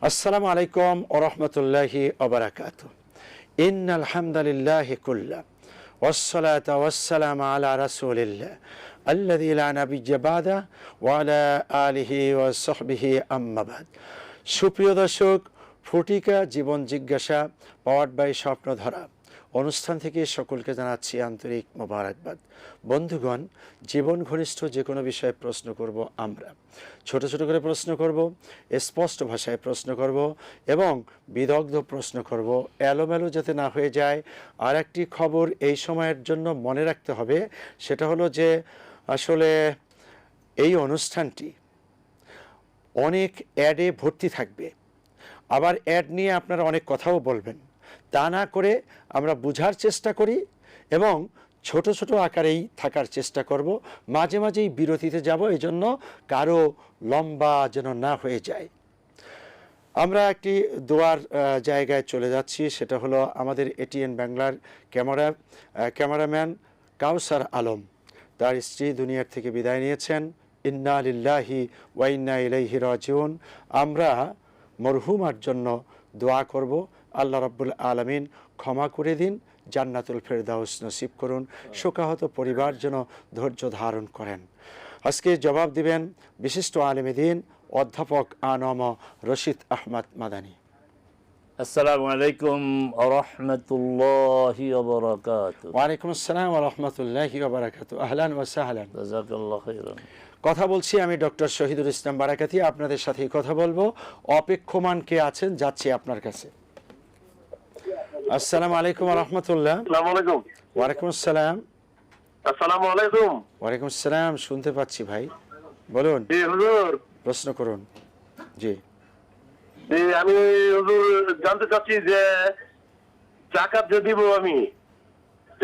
আসসালামু আলাইকুম ওয়া রাহমাতুল্লাহি ওয়া বারাকাতুহু। ইন্নাল হামদালিল্লাহি কুল্লা ওয়াসসালাতু ওয়াসসালামু আলা রাসূলিল্লাহ আল্লাযী লা নাবিয়্যা বাদা ওয়া আলা আলিহি ওয়া সাহবিহি আম্মা বাদ। সুপ্রিয় দর্শক, ফটিকা জীবন জিজ্ঞাসা পাওয়ার্ড বাই স্বপ্নধারা অনুষ্ঠান থেকে সকলকে জানাচ্ছি আন্তরিক মোবারকবাদ। বন্ধুগণ, জীবন ঘনিষ্ঠ যে কোনো বিষয়ে প্রশ্ন করব আমরা। ছোট ছোট করে প্রশ্ন করব, স্পষ্ট ভাষায় প্রশ্ন করব এবং বিদগ্ধ প্রশ্ন করব, এলোমেলো যাতে না হয়ে যায়। আর একটি খবর এই সময়ের জন্য মনে রাখতে হবে, সেটা হলো যে আসলে এই অনুষ্ঠানটি অনেক অ্যাডে ভর্তি থাকবে, আবার অ্যাড নিয়ে আপনারা অনেক কথাও বলবেন। তা না করে আমরা বুঝার চেষ্টা করি এবং ছোট ছোট আকারেই থাকার চেষ্টা করব। মাঝে মাঝেই বিরতিতে যাব, এই জন্য কারো লম্বা যেন না হয়ে যায়। আমরা একটি দোয়ার জায়গায় চলে যাচ্ছি, সেটা হলো আমাদের এটিএন বাংলার ক্যামেরাম্যান কাউসার আলম। তার স্ত্রী দুনিয়ার থেকে বিদায় নিয়েছেন। ইন্না লিল্লাহি ওয়া ইন্না ইলাইহি রাজিউন। আমরা মরহুমার জন্য দোয়া করব, আল্লাহ রাব্বুল আলামিন ক্ষমা করে দিন, জান্নাতুল ফেরদাউস নসিব করুন, শোকাহত পরিবার যেন ধৈর্য ধারণ করেন। আজকে জবাব দিবেন বিশিষ্ট আলেম দ্বীন অধ্যাপক আনম রশিদ আহমদ মাদানী। আসসালামু আলাইকুম ওয়া রাহমাতুল্লাহি ওয়া বারাকাতুহু। ওয়া আলাইকুম আসসালাম ওয়া রাহমাতুল্লাহি ওয়া বারাকাতুহু। আহলান ওয়া সাহলান। জাযাকাল্লাহু খাইরান। কথা বলছি আমি ডক্টর শহীদুল ইসলাম বারাকাতি। আপনাদের সাথেই কথা বলবো। অপেক্ষমান কে আছেন, যাচ্ছি আপনার কাছে। আসসালামু আলাইকুম ওয়া রাহমাতুল্লাহ। আসসালামু আলাইকুম। ওয়া আলাইকুম আসসালাম। আসসালামু আলাইকুম। ওয়া আলাইকুম আসসালাম। শুনতে পাচ্ছি ভাই, বলুন, জি হুজুর। প্রশ্ন করুন। জি জি, আমি হুজুর জানতে চাচ্ছি যে যাকাত যে দিব আমি,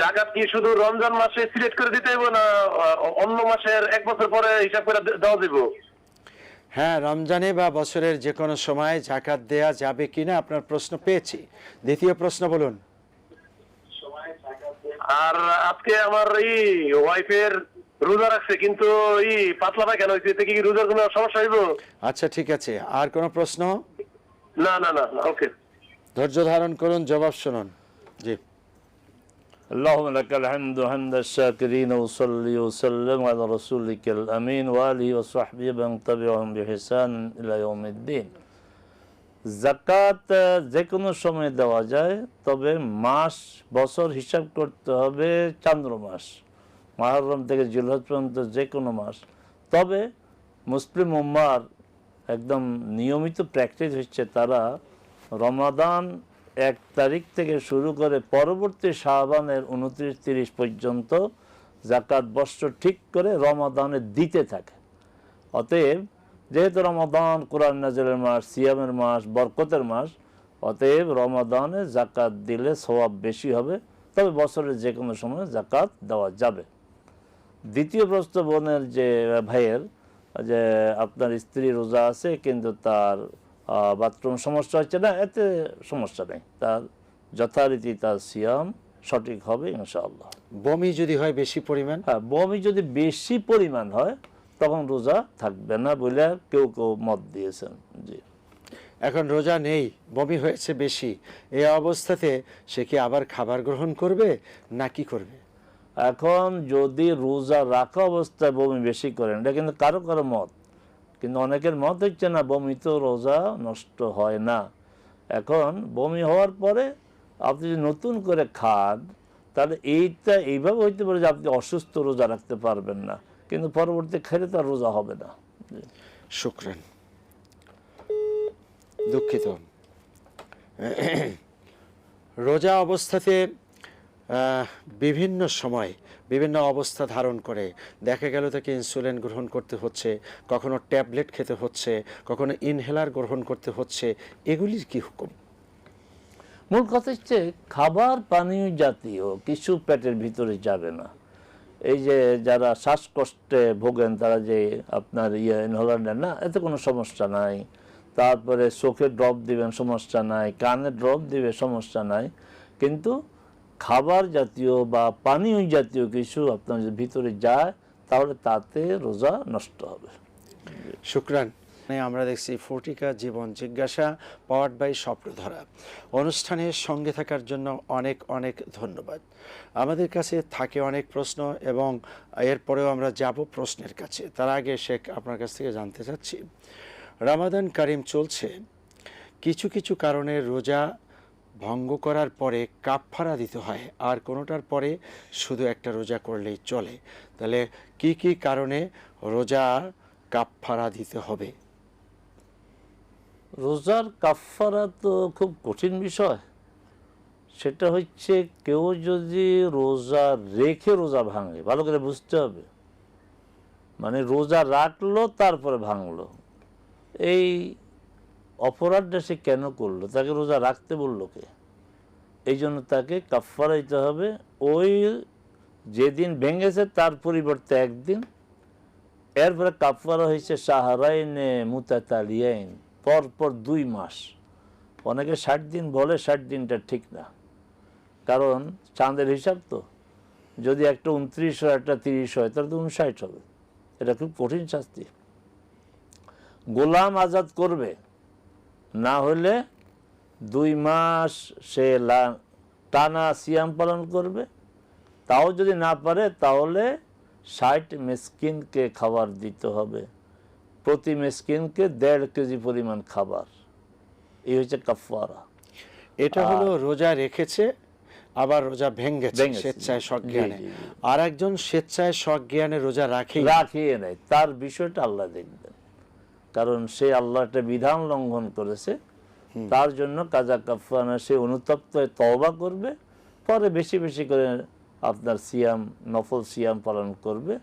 যাকাত কি শুধু রমজান মাসে সিলেক্ট করে দিতে হবে না অন্য মাসের এক বছর পরে হিসাব করে দেওয়া দিব? হ্যাঁ, রমজানে বা বছরের যে কোনো সময় জাকাত দেয়া যাবে কিনা আপনার প্রশ্ন পেয়েছি। দ্বিতীয় প্রশ্ন বলুন। আর আজকে আমার ওয়াইফের রোজা রাখছে, কিন্তু পাতলা পায়খানা হয়েছে, এতে কি রোজার কোনো সমস্যা হইব? আচ্ছা, ঠিক আছে। আর কোনো প্রশ্ন? না না না, ওকে। ধৈর্য ধারণ করুন, জবাব শুনুন। জি। اللهم لك الحمد حمد الشاكرين وصلي وسلم على رسولك الأمين وآله وصحبه من تبعهم بإحسان إلى يوم الدين। যাকাত যে কোনো সময় দেওয়া যায়, তবে মাস বছর হিসাব করতে হবে চান্দ্র মাস, মুহররম থেকে জিলহজ পর্যন্ত যে কোনো মাস। তবে মুসলিম উম্মার একদম নিয়মিত প্র্যাকটিস হচ্ছে তারা রমাদান 1 তারিখ থেকে শুরু করে পরবর্তী শাবানের 29-30 পর্যন্ত যাকাত বর্ষ ঠিক করে রমাদানে দিতে থাকে। অতএব যেহেতু রমাদান কোরআন নাজিলের মাস, সিয়ামের মাস, বরকতের মাস, অতএব রমাদানে যাকাত দিলে সওয়াব বেশি হবে। তবে বছরের যে কোনো সময় যাকাত দেওয়া যাবে। দ্বিতীয় প্রশ্ন বোনের যে ভাইয়ের, যে আপনার স্ত্রী রোজা আছে কিন্তু তার বাথরুম সমস্যা হচ্ছে না, এতে সমস্যা নেই, তার যথারীতি তার সিয়াম সঠিক হবে ইনশাআল্লাহ। বমি যদি হয় বেশি পরিমাণ? হ্যাঁ, বমি যদি বেশি পরিমাণ হয় তখন রোজা থাকবে না বলে কেউ কেউ মত দিয়েছেন। জি। এখন রোজা নেই, বমি হয়েছে বেশি, এই অবস্থাতে সে কি আবার খাবার গ্রহণ করবে না কি করবে? এখন যদি রোজা রাখা অবস্থায় বমি বেশি করেন, এটা কিন্তু কারো কারো মত, কিন্তু অনেকের মত হচ্ছে না বমি তো রোজা নষ্ট হয় না। এখন বমি হওয়ার পরে আপনি যদি নতুন করে খান, তাহলে এইটা এইভাবে হইতে পারে যে আপনি অসুস্থ, রোজা রাখতে পারবেন না, কিন্তু পরবর্তী খেলে তার রোজা হবে না। শুকরান। দুঃখিত। রোজা অবস্থাতে বিভিন্ন সময় বিভিন্ন অবস্থা ধারণ করে, দেখা গেল তাকে ইনসুলিন গ্রহণ করতে হচ্ছে, কখনো ট্যাবলেট খেতে হচ্ছে, কখনো ইনহেলার গ্রহণ করতে হচ্ছে, এগুলির কি হুকুম? মূল কথা হচ্ছে খাবার পানীয় জাতীয় কিছু পেটের ভিতরে যাবে না। এই যে যারা শ্বাসকষ্টে ভোগেন তারা যে আপনার ইনহেলার নেন না, এতে কোনো সমস্যা নাই। তারপরে চোখে ড্রপ দিবেন, সমস্যা নাই। কানে ড্রপ দিবে, সমস্যা নাই। কিন্তু খাবার জাতীয় বা পানীয় জাতীয় কিছু আপনার যদি ভিতরে যায়, তাহলে তাতে রোজা নষ্ট হবে। শুকরান। আমরা দেখছি ফটিকা জীবন জিজ্ঞাসা পাওয়ার্ড বাই স্বপ্নধারা অনুষ্ঠানের সঙ্গে থাকার জন্য অনেক অনেক ধন্যবাদ। আমাদের কাছে থাকে অনেক প্রশ্ন এবং এরপরেও আমরা যাব প্রশ্নের কাছে। তার আগে শেখ আপনার কাছ থেকে জানতে চাচ্ছি, রমাদান কারিম চলছে, কিছু কিছু কারণে রোজা ভঙ্গ করার পরে কাফফারা দিতে হয়, আর কোনোটার পরে শুধু একটা রোজা করলেই চলে। তাহলে কি কি কারণে রোজা কাফফারা দিতে হবে? রোজার কাফফারা তো খুব কঠিন বিষয়। সেটা হচ্ছে কেউ যদি রোজা রেখে রোজা ভাঙে, ভালো করে বুঝতে হবে, মানে রোজা রাখলো তারপরে ভাঙলো, এই অপরাধটা সে কেন করলো? তাকে রোজা রাখতে বললো কে? এই জন্য তাকে কাফফারা দিতে হবে। ওই যেদিন ভেঙেছে তার পরিবর্তে একদিন, এরপরে কাফফারা হয়েছে শাহরাইনে মুতাতালিয়াইন, পরপর 2 মাস। অনেকে 60 দিন বলে, 60 দিনটা ঠিক না, কারণ চাঁদের হিসাব তো, যদি একটা 29 হয় একটা 30 হয় তাহলে তো 59 হবে। এটা খুব কঠিন শাস্তি। গোলাম আজাদ করবে, না হলে 2 মাস সে টানা সিয়াম পালন করবে। তাও যদি না পারে তাহলে 60 মিসকিনকে খাবার দিতে হবে, প্রতি মিসকিনকে 1.5 কেজি পরিমাণ খাবার। এই হচ্ছে কাফফারা। এটা হলো রোজা রেখেছে আবার রোজা ভেঙেছে স্বেচ্ছায় সজ্ঞানে, আর একজন স্বেচ্ছায় সজ্ঞানে রোজা রাখিয়ে নেয়, তার বিষয়টা আল্লাহ দেখবেন, কারণ সে আল্লাহ একটা বিধান লঙ্ঘন করেছে। তার জন্য কাজা কাফফারা, সে অনুতপ্ত হয়ে তওবা করবে, পরে বেশি বেশি করে আপনার সিয়াম, নফল সিয়াম পালন করবে,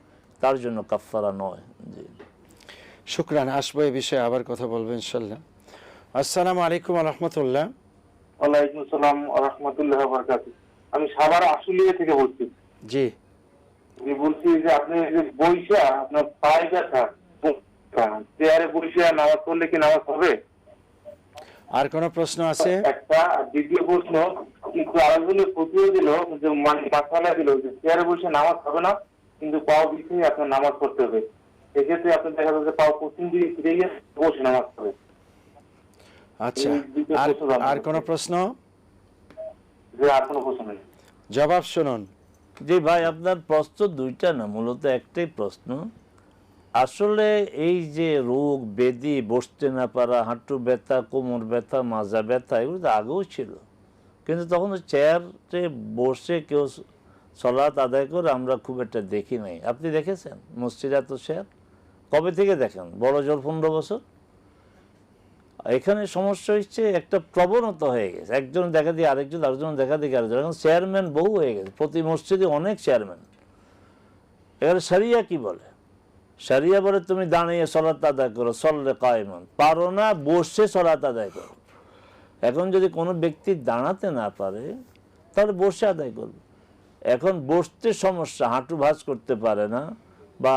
তার জন্য কাফফারা নয়। জি, শুকরান। আসবো এই বিষয়ে আবার কথা বলবো ইনশাল্লাহ। আসসালামু আলাইকুম ওয়া রাহমাতুল্লাহ। ওয়ালাইকুম আসসালাম ওয়া রাহমাতুল্লাহি ওয়া বারাকাতুহু। আমি সাভার আশুলিয়া থেকে বলছি। জি, আমি বলছি যে আপনি যে বইসা আপনার পায়ে ব্যথা, চেয়ারে বইসা নামাজ পড়লে কি নামাজ হবে? আর কোন প্রশ্ন আছে? একটা। দ্বিতীয় প্রশ্ন, কিন্তু আরেকজনের ফতোয়া দিল, যে মাসালা দিল যে চেয়ারে বসে নামাজ হবে না, কিন্তু পাও বিছিয়ে আপনার নামাজ পড়তে হবে। সেক্ষেত্রে আপনি দেখা যাচ্ছে পাও পশ্চিম দিকে ফিরে গিয়ে বসে নামাজ পড়ে। আচ্ছা, আর কোন প্রশ্ন? যে আর কোনো প্রশ্ন নেই। জবাব শুনুন। জি ভাই, আপনার প্রশ্ন 2টা না, মূলত একটাই প্রশ্ন। আসলে এই যে রোগ ব্যাধি, বসতে না পারা, হাঁটু ব্যথা, কোমর ব্যথা, মাজা ব্যথা, এগুলো তো আগেও ছিল, কিন্তু তখন চেয়ারে বসে কেউ সালাত আদায় করে আমরা খুব একটা দেখি নাই। আপনি দেখেছেন মসজিদে এত চেয়ার? কবে থেকে দেখেন? বড় জোর 15 বছর। এখানে সমস্যা হচ্ছে একটা প্রবণতা হয়ে গেছে, একজন দেখা দিয়ে আরেকজন, আরেকজন দেখা দিয়ে আরেকজন। এখন চেয়ারম্যান বহু হয়ে গেছে, প্রতি মসজিদে অনেক চেয়ারম্যান। এবারে শরিয়া কি বলে? শরিয়া বলে তুমি দাঁড়িয়ে সালাত আদায় করো, সল্লে কায়মান। পারো না, বসে সালাত আদায় করো। এখন যদি কোনো ব্যক্তি দাঁড়াতে না পারে তাহলে বসে আদায় করবে। এখন বসতে সমস্যা, হাঁটু ভাঁজ করতে পারে না বা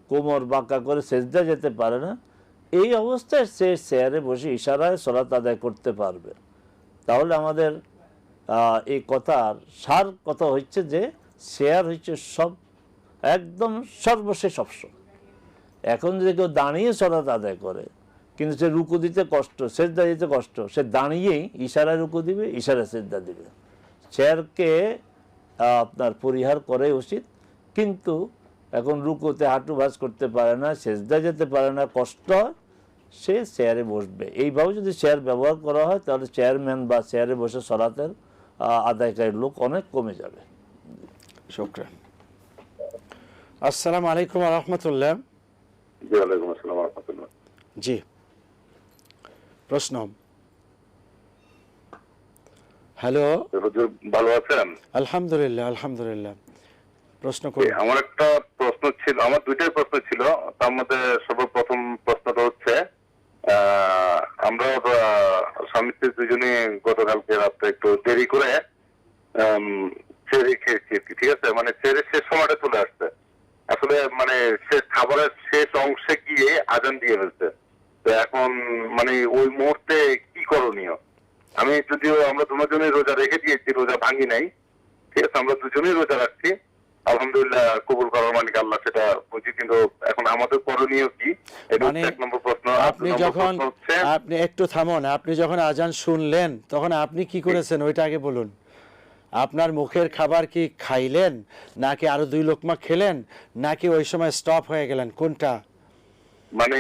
কোমর বাঁকা করে সেজদা যেতে পারে না, এই অবস্থায় সে চেয়ারে বসে ইশারায় সালাত আদায় করতে পারবে। তাহলে আমাদের এই কথার সার কথা হচ্ছে যে চেয়ার হচ্ছে সব একদম সর্বশেষ অপশন। এখন যদি কেউ দাঁড়িয়ে সালাত আদায় করে, কিন্তু সে রুকু দিতে কষ্ট, সেজদা দিতে কষ্ট, সে দাঁড়িয়েই ইশারায় রুকু দিবে, ইশারায় সেজদা দিবে। চেয়ারকে আপনার পরিহার করাই উচিত। কিন্তু এখন রুকুতে হাঁটু ভাঁজ করতে পারে না, সেজদা যেতে পারে না, কষ্ট হয়, সে চেয়ারে বসবে। এইভাবে যদি চেয়ার ব্যবহার করা হয় তাহলে চেয়ারম্যান বা চেয়ারে বসে সালাতের আদায়কারীর লোক অনেক কমে যাবে। শুকরান। আসসালামু আলাইকুম ওয়া রাহমাতুল্লাহ। জি, ওয়ালাইকুম আসসালাম ওয়া রাহমাতুল্লাহ। জি, প্রশ্ন। হ্যালো, হুজুর ভালো আছেন? আলহামদুলিল্লাহ, আলহামদুলিল্লাহ। প্রশ্ন করুন। আমার একটা প্রশ্ন ছিল, আমার 2টাই প্রশ্ন ছিল। তার মধ্যে সর্বপ্রথম প্রশ্নটা হচ্ছে, আমরা স্বামী স্ত্রী দুজনে গতকালকে রাত্রে একটু দেরি করে সেহরি খেয়েছি, ঠিক আছে? মানে সেহরির শেষ সময়টা চলে আসছে, আসলে মানে শেষ খাবারের শেষ অংশে গিয়ে আজান দিয়ে ফেলছে। তো এখন মানে ওই মুহূর্তে কি করণীয়? আমি যদিও আমরা দুজনেই রোজা রেখে দিয়েছি, রোজা ভাঙি নাই, ঠিক আছে, আমরা দুজনেই রোজা রাখছি। আলহামদুলিল্লাহ কবুল করার মালিক আল্লাহ, সেটা বুঝি, কিন্তু এখন আমাদের করণীয় কি, এটা মানে হচ্ছে 1 নম্বর প্রশ্ন। আপনি যখন আপনি একটু থামুন, আপনি যখন আজান শুনলেন তখন আপনি কি করেছেন ওইটা আগে বলুন। আপনার মুখের খাবার কি খাইলেন, নাকি আরো 2 লোকমা খেলেন, নাকি ওই সময় স্টপ হয়ে গেলেন, কোনটা? মানে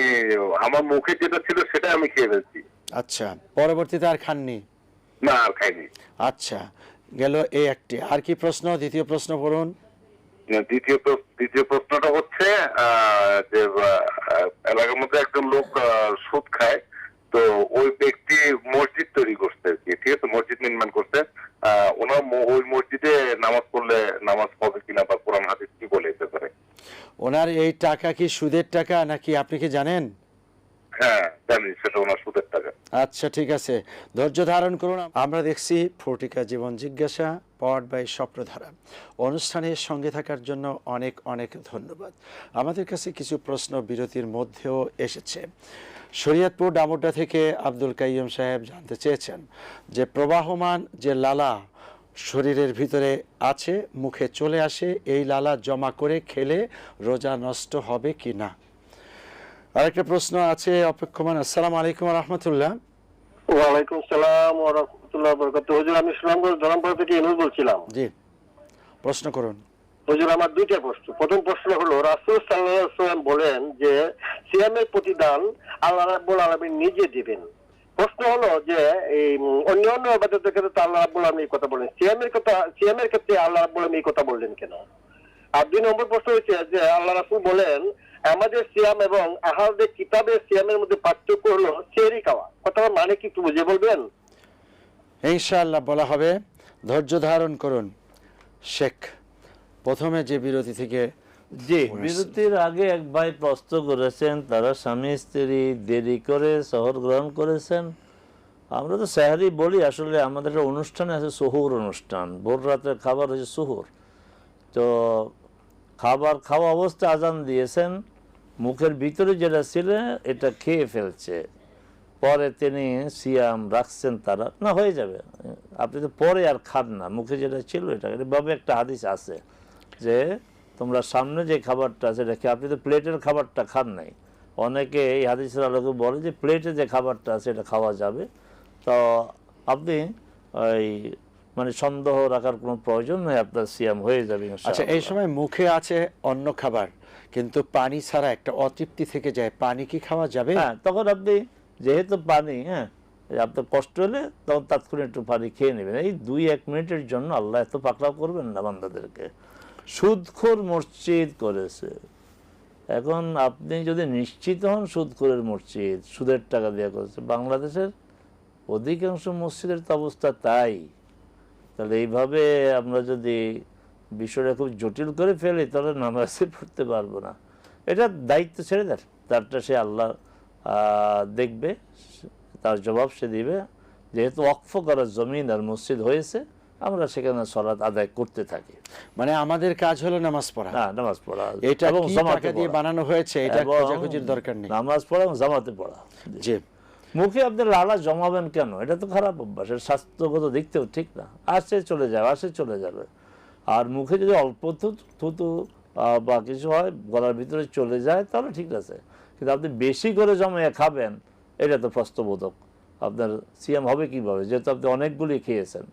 আমার মুখে যেটা ছিল সেটা আমি খেয়ে ফেলছি। আচ্ছা, পরবর্তীতে আর খাননি? না, আর খাইনি। আচ্ছা, গেল এই একটি। আর কি প্রশ্ন? দ্বিতীয় প্রশ্ন করুন। দ্বিতীয় প্রশ্নটা হচ্ছে যে এলাকার মধ্যে একজন লোক সুদ খায়, তো ওই ব্যক্তি মসজিদ তৈরি করছে আর কি, ঠিক আছে, মসজিদ নির্মাণ করছে। ওনার ওই মসজিদে নামাজ পড়লে নামাজ হবে কিনা, বা কোরআন হাদিস কি বলে যেতে পারে? ওনার এই টাকা কি সুদের টাকা নাকি আপনি কি জানেন? হ্যাঁ জানি, সেটা ওনার সুদের টাকা। আচ্ছা ঠিক আছে, ধৈর্য ধারণ করুন। আমরা দেখছি ফটিকা জীবন জিজ্ঞাসা পাওয়ার্ড বাই স্বপ্নধারা অনুষ্ঠানের সঙ্গে থাকার জন্য অনেক অনেক ধন্যবাদ। আমাদের কাছে কিছু প্রশ্ন বিরতির মধ্যেও এসেছে। শরীয়তপুর ডামুড্ডা থেকে আব্দুল কাইয়ুম সাহেব জানতে চেয়েছেন যে প্রবাহমান যে লালা শরীরের ভিতরে আছে, মুখে চলে আসে, এই লালা জমা করে খেলে রোজা নষ্ট হবে কি না? আরেকটা প্রশ্ন আছে অপেক্ষমান। আসসালামু আলাইকুম ওয়া রাহমাতুল্লাহ। ওয়ালাইকুম সালাম ওয়া রাহমাতুল্লাহি ওয়া বারাকাতুহু। হুজুর, আমি সুনামগঞ্জ ধরমপাড়া থেকে ইনুস বলছিলাম। জি, প্রশ্ন করুন। হুজুর, আমার দুইটা প্রশ্ন। প্রথম প্রশ্ন হলো, রাসূল সাল্লাল্লাহু আলাইহি ওয়াসাল্লাম বলেন যে সিয়ামের প্রতিদান আল্লাহ রাব্বুল আলামিন নিজে দিবেন। প্রশ্ন হলো যে এই অন্যান্য ইবাদতের ক্ষেত্রে তো আল্লাহ রাব্বুল আলামিন এই কথা বলেন, সিয়ামের ক্ষেত্রে আল্লাহ রাব্বুল আলামিন এই কথা বললেন কেন? আর 2 নম্বর প্রশ্ন হচ্ছে যে আল্লাহ রাসূল বলেন আমাদের সিয়াম এবং আহারদের কিতাবের সিয়ামের মধ্যে পার্থক্য হলো সেহরি খাওয়া। কথার মানে কি একটু বুঝে বলবেন? ইনশাআল্লাহ বলা হবে, ধৈর্য ধারণ করুন। শেখ প্রথমে যে বিরতি থেকে জি, বিরতির আগে এক ভাই প্রশ্ন করেছেন, তারা স্বামী স্ত্রী দেরি করে শহর গ্রহণ করেছেন। আমরা তো সেহরি বলি, আসলে আমাদের একটা অনুষ্ঠান আছে, সুহুর অনুষ্ঠান, ভোর রাতের খাবার হচ্ছে সুহুর। তো খাবার খাওয়া অবস্থা আজান দিয়েছেন, মুখের ভিতরে যেটা ছিল এটা খেয়ে ফেলছে, পরে তিনি সিয়াম রাখছেন, তারা না হয়ে যাবে, আপনি তো পরে আর খান না, মুখে যেটা ছিল এটা। এভাবে একটা হাদিস আছে যে তোমরা সামনে যে খাবারটা আছে এটা খেয়ে, আপনি তো প্লেটের খাবারটা খান নাই। অনেকে এই হাদিসের আলোকে বলে যে প্লেটে যে খাবারটা আছে এটা খাওয়া যাবে। তো আপনি ওই মানে সন্দেহ রাখার কোনো প্রয়োজন নেই, আপনার সিয়াম হয়ে যাবে। আচ্ছা, এই সময় মুখে আছে অন্য খাবার কিন্তু পানি ছাড়া একটা অতৃপ্তি থেকে যায়, পানি কি খাওয়া যাবে? হ্যাঁ, তখন আপনি যেহেতু পানি, হ্যাঁ আপনার কষ্ট হলে তখন তাৎক্ষণিক একটু পানি খেয়ে নেবেন। এই 2-1 মিনিটের জন্য আল্লাহ এত পাকড়াও করবেন না বান্দাদেরকে। সুদখোর মসজিদ করেছে, এখন আপনি যদি নিশ্চিত হন সুদখোরের মসজিদ সুদের টাকা দিয়ে করেছে, বাংলাদেশের অধিকাংশ মসজিদের তো অবস্থা তাই। তাহলে এইভাবে আমরা যদি বিষয়টা খুব জটিল করে ফেলি তাহলে নামাজে পড়তে পারবো না। এটা দায়িত্ব ছেড়ে দেন, তারটা সে আল্লাহ দেখবে, তার জবাব সে দিবে। যেহেতু ওয়াকফ করা জমিন আর মসজিদ হয়েছে, আমরা সেখানে সালাত আদায় করতে থাকি। মানে আমাদের কাজ হলো নামাজ পড়া। হ্যাঁ, নামাজ পড়া, এটা কি টাকা দিয়ে বানানো হয়েছে, এটা খোঁজাখুঁজির দরকার নেই। নামাজ পড়া এবং জামাতে পড়া। জি, মুখে আপনি লালা জমাবেন কেন? এটা তো খারাপ অভ্যাস, এর স্বাস্থ্যগত দেখতেও ঠিক না। আসে চলে যাবে, আসে চলে যাবে। আর মুখে যদি অল্প থুতু বা কিছু হয় গলার ভিতরে চলে যায় তাহলে ঠিক আছে, কিন্তু আপনি বেশি করে জমাইয়া খাবেন, এটা তো প্রশ্নবোধক। আপনার সিয়াম হবে কিভাবে, যেহেতু আপনি অনেকগুলি খেয়েছেন?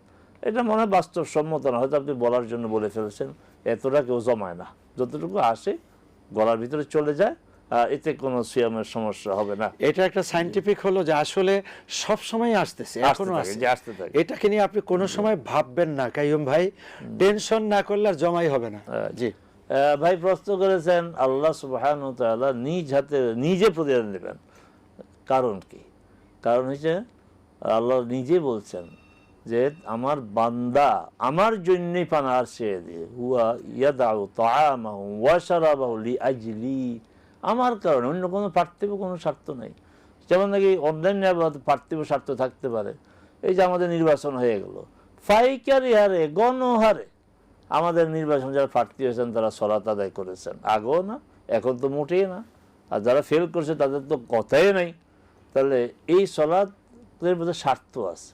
এটা মনে হয় বাস্তবসম্মত না, হয়তো আপনি বলার জন্য বলে ফেলেছেন। এতটা কেউ জমায় না, যতটুকু আসে গলার ভিতরে চলে যায়, এতে কোনো সিয়ামের সমস্যা হবে না। এটা একটা সায়েন্টিফিক হলো যে আসলে সব সময় আসতেছে, এখনো আসতে থাকে। এটাকে নিয়ে আপনি কোনো সময় ভাববেন না কাইয়ুম ভাই, টেনশন না করলে আর জমাই হবে না। জি ভাই প্রশ্ন করেছেন, আল্লাহ সুবহানাহু ওয়া তাআলা নিজ হাতে নিজে প্রতিদান দেবেন, কারণ কি? কারণ হচ্ছে আল্লাহ নিজে বলছেন যে আমার বান্দা আমার জন্যই পানাহার ছেড়ে দিয়ে, হুয়া ইয়াদাউ তাআমাহু ওয়া শারাবাহু লিআজলি, আমার কারণে, অন্য কোনো পার্থিব কোনো স্বার্থ নেই। যেমন নাকি অন্যান্য পার্থিব স্বার্থ থাকতে পারে। এই যে আমাদের নির্বাচন হয়ে গেল, পাইকারি হারে গণহারে আমাদের নির্বাচন যারা প্রার্থী হয়েছেন তারা সালাত আদায় করেছেন, আগেও না, এখন তো মোটেই না। আর যারা ফেল করছে তাদের তো কথাই নাই। তাহলে এই সালাতের মধ্যে স্বার্থ আছে,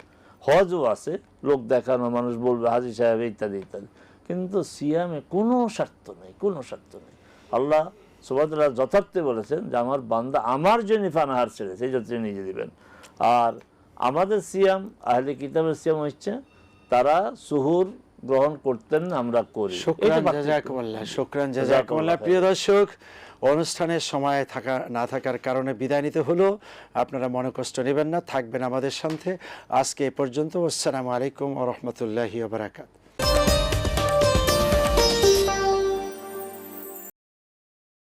হজও আছে, লোক দেখানো, মানুষ বলবে হাজী সাহেব ইত্যাদি ইত্যাদি, কিন্তু সিয়ামে কোনো স্বার্থ নেই, কোনো স্বার্থ নেই। আল্লাহ সুবহানাহু ওয়া তাআলা যথার্থে বলেছেন যে আমার বান্দা আমার জন্য পানাহার ছেড়েছে, এই যত নিজে দিবেন। আর আমাদের সিয়াম, আহলে কিতাবের সিয়াম হচ্ছে তারা সুহুর গ্রহণ করতেন না, আমরা করি। শুকরান জাযাকুমুল্লাহ, শুকরান জাযাকুমুল্লাহ। প্রিয় দর্শক, অনুষ্ঠানের সময় না থাকার কারণে বিদায় নিতে হলো। আপনারা মনে কষ্ট নেবেন না, থাকবেন আমাদের সাথে। আজকে এ পর্যন্ত। আসসালামু আলাইকুম ওয়া রাহমাতুল্লাহি ওয়া বারাকাতুহু।